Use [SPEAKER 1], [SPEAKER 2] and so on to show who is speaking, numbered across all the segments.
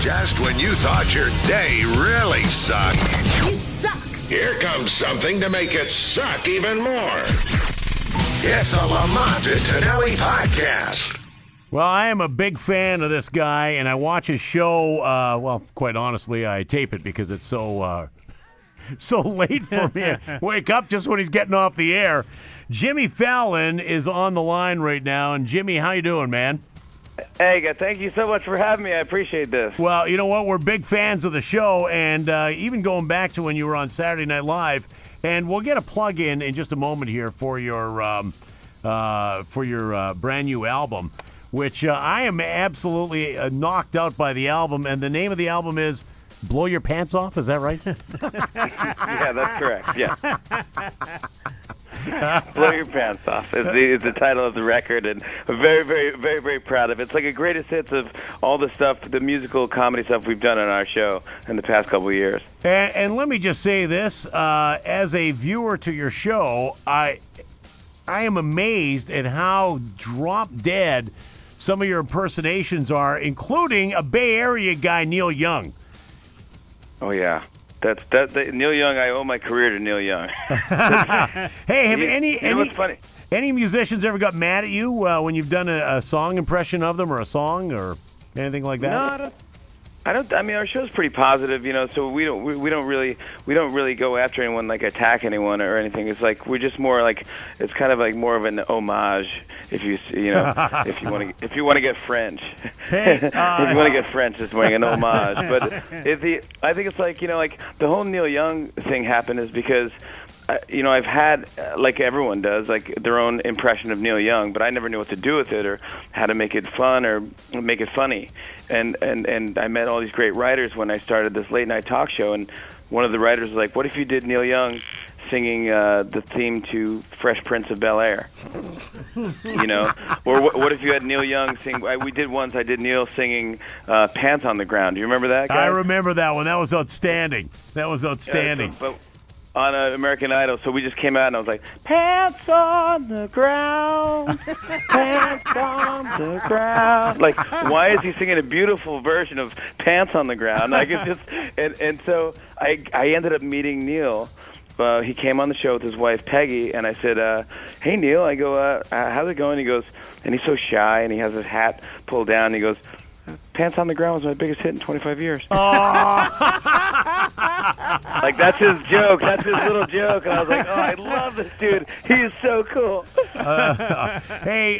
[SPEAKER 1] Just when you thought your day really sucked.
[SPEAKER 2] You suck!
[SPEAKER 1] Here comes something to make it suck even more. It's a Lamont and Tonelli podcast.
[SPEAKER 3] Well, I am a big fan of this guy, and I watch his show. Well, quite honestly, I tape it because it's so late for me. Wake up just when he's getting off the air. Jimmy Fallon is on the line right now. And Jimmy, how you doing, man?
[SPEAKER 4] Hey, thank you so much for having me. I appreciate this.
[SPEAKER 3] Well, you know what? We're big fans of the show, and even going back to when you were on Saturday Night Live. And we'll get a plug in just a moment here for your brand new album, which I am absolutely knocked out by the album. And the name of the album is Blow Your Pants Off. Is that right?
[SPEAKER 4] Yeah, that's correct. Yeah. Blow Your Pants Off is the title of the record, and I'm very, very, very, very proud of it. It's like a greatest hits of all the stuff, the musical comedy stuff we've done on our show in the past couple of years.
[SPEAKER 3] And let me just say this, as a viewer to your show, I am amazed at how drop dead some of your impersonations are, including a Bay Area guy, Neil Young.
[SPEAKER 4] Oh, yeah. Neil Young, I owe my career to Neil Young.
[SPEAKER 3] Hey, have
[SPEAKER 4] what's funny?
[SPEAKER 3] Any musicians ever got mad at you when you've done a song impression of them or a song or anything like that?
[SPEAKER 4] No, I don't. I mean, our show's pretty positive, so we don't really go after anyone, like attack anyone or anything. It's like we're just more like, it's kind of like more of an homage, if you if you want to get French.
[SPEAKER 3] Hey,
[SPEAKER 4] if you want to get French this morning, an homage. But I think it's like like the whole Neil Young thing happened is because I've had, like everyone does, like their own impression of Neil Young, but I never knew what to do with it or how to make it fun or make it funny. And I met all these great writers when I started this late night talk show, and one of the writers was like, "What if you did Neil Young singing the theme to Fresh Prince of Bel-Air?" Or what if you had Neil Young sing? We did once. I did Neil singing "Pants on the Ground." Do you remember that, guys?
[SPEAKER 3] I remember that one. That was outstanding.
[SPEAKER 4] Yeah, but on American Idol, so we just came out and I was like, "Pants on the ground, pants on the ground." Like, why is he singing a beautiful version of "Pants on the Ground"? Like, it's just, and so I ended up meeting Neil. He came on the show with his wife Peggy, and I said, "Hey Neil," I go, "How's it going?" He goes, and he's so shy, and he has his hat pulled down, and he goes, "Pants on the Ground was my biggest hit in 25 years. Like, that's his joke. That's his little joke. And I was like, oh, I love this dude. He is so cool.
[SPEAKER 3] Hey,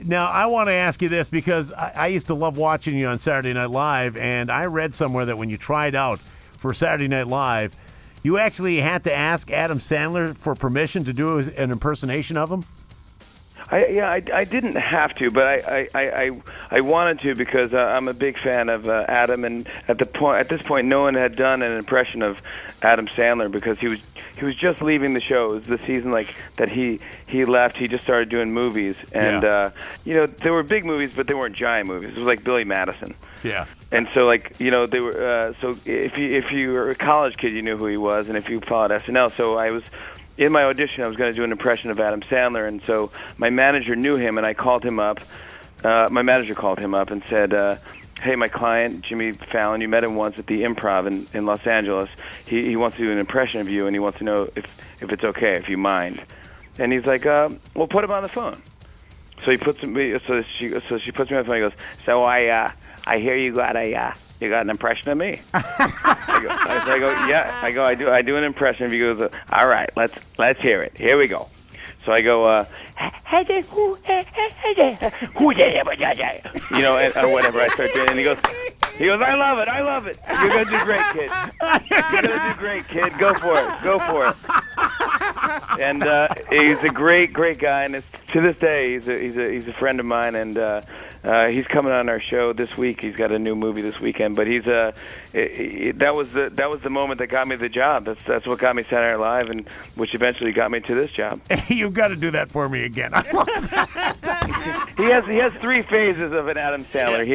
[SPEAKER 3] now I want to ask you this because I used to love watching you on Saturday Night Live, and I read somewhere that when you tried out for Saturday Night Live, you actually had to ask Adam Sandler for permission to do an impersonation of him?
[SPEAKER 4] I didn't have to, but I wanted to because I'm a big fan of Adam, and at this point, no one had done an impression of Adam Sandler because he was just leaving the show. It was the season like that he left. He just started doing movies, and there were big movies, but they weren't giant movies. It was like Billy Madison.
[SPEAKER 3] Yeah.
[SPEAKER 4] And so they were so if you were a college kid, you knew who he was, and if you followed SNL, so I was. In my audition, I was going to do an impression of Adam Sandler, and so my manager knew him, and I called him up. My manager called him up and said, "Hey, my client, Jimmy Fallon, you met him once at the Improv in Los Angeles. He wants to do an impression of you, and he wants to know if it's okay, if you mind." And he's like, "Well, put him on the phone." So he puts me. So she puts me on the phone. He goes, "So I hear you got an impression of me." I go, "Yeah." I do an impression of you. He goes, "All right, let's hear it. Here we go." So I go, or whatever. I start doing, and he goes, "I love it. You're gonna do great, kid. You're gonna do great, kid. Go for it." And he's a great guy, and to this day, he's a friend of mine, and he's coming on our show this week. He's got a new movie this weekend, but that was the moment that got me the job. That's what got me Saturday Night Live, and which eventually got me to this job.
[SPEAKER 3] You've got to do that for me again. I love that.
[SPEAKER 4] He has three phases of an Adam Sandler. He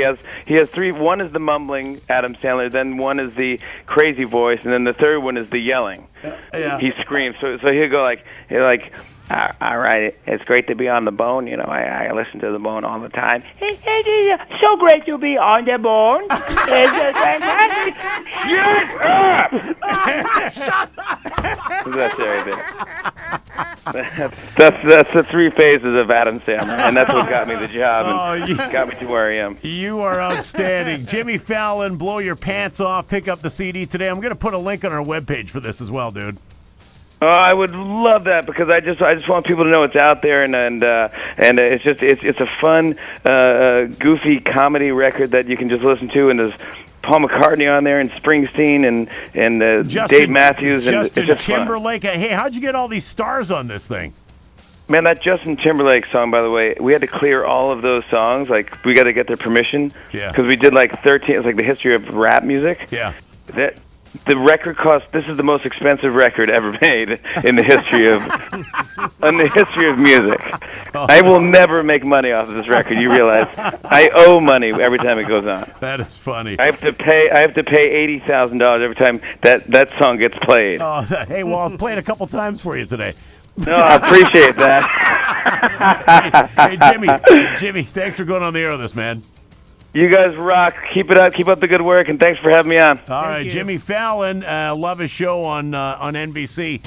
[SPEAKER 4] has three. One is the mumbling Adam Sandler. Then one is the crazy voice, and then the third one is the yelling.
[SPEAKER 3] Yeah.
[SPEAKER 4] He screams. So he'll go like. All right, it's great to be on the Bone. You know, I listen to the Bone all the time. It's so great to be on the Bone. It's fantastic. Shut up! That's right there. That's the three phases of Adam Sandler, and that's what got me the job and got me to where I am.
[SPEAKER 3] You are outstanding. Jimmy Fallon, Blow Your Pants Off. Pick up the CD today. I'm going to put a link on our webpage for this as well, dude.
[SPEAKER 4] Oh, I would love that because I just want people to know it's out there and it's a fun, goofy comedy record that you can just listen to, and there's Paul McCartney on there and Springsteen and Dave Matthews and
[SPEAKER 3] Justin
[SPEAKER 4] it's just
[SPEAKER 3] Timberlake.
[SPEAKER 4] Fun.
[SPEAKER 3] Hey, how'd you get all these stars on this thing?
[SPEAKER 4] Man, that Justin Timberlake song, by the way, we had to clear all of those songs. Like, we got to get their permission.
[SPEAKER 3] Yeah.
[SPEAKER 4] Because we did like 13. It's like the history of rap music.
[SPEAKER 3] Yeah.
[SPEAKER 4] The record cost. This is the most expensive record ever made in the history of music.
[SPEAKER 3] Oh.
[SPEAKER 4] I will never make money off of this record. You realize I owe money every time it goes on.
[SPEAKER 3] That is funny.
[SPEAKER 4] I have to pay $80,000 every time that song gets played.
[SPEAKER 3] Oh, hey, well, I'll play it a couple times for you today.
[SPEAKER 4] No, I appreciate that.
[SPEAKER 3] Hey, Jimmy, thanks for going on the air with us, man.
[SPEAKER 4] You guys rock. Keep it up. Keep up the good work, and thanks for having me on.
[SPEAKER 3] All right, Jimmy Fallon. Love his show on NBC.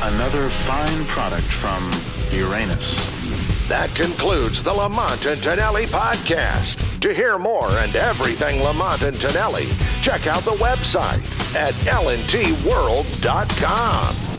[SPEAKER 2] Another fine product from Uranus.
[SPEAKER 1] That concludes the Lamont and Tonelli podcast. To hear more and everything Lamont and Tonelli, check out the website at lntworld.com.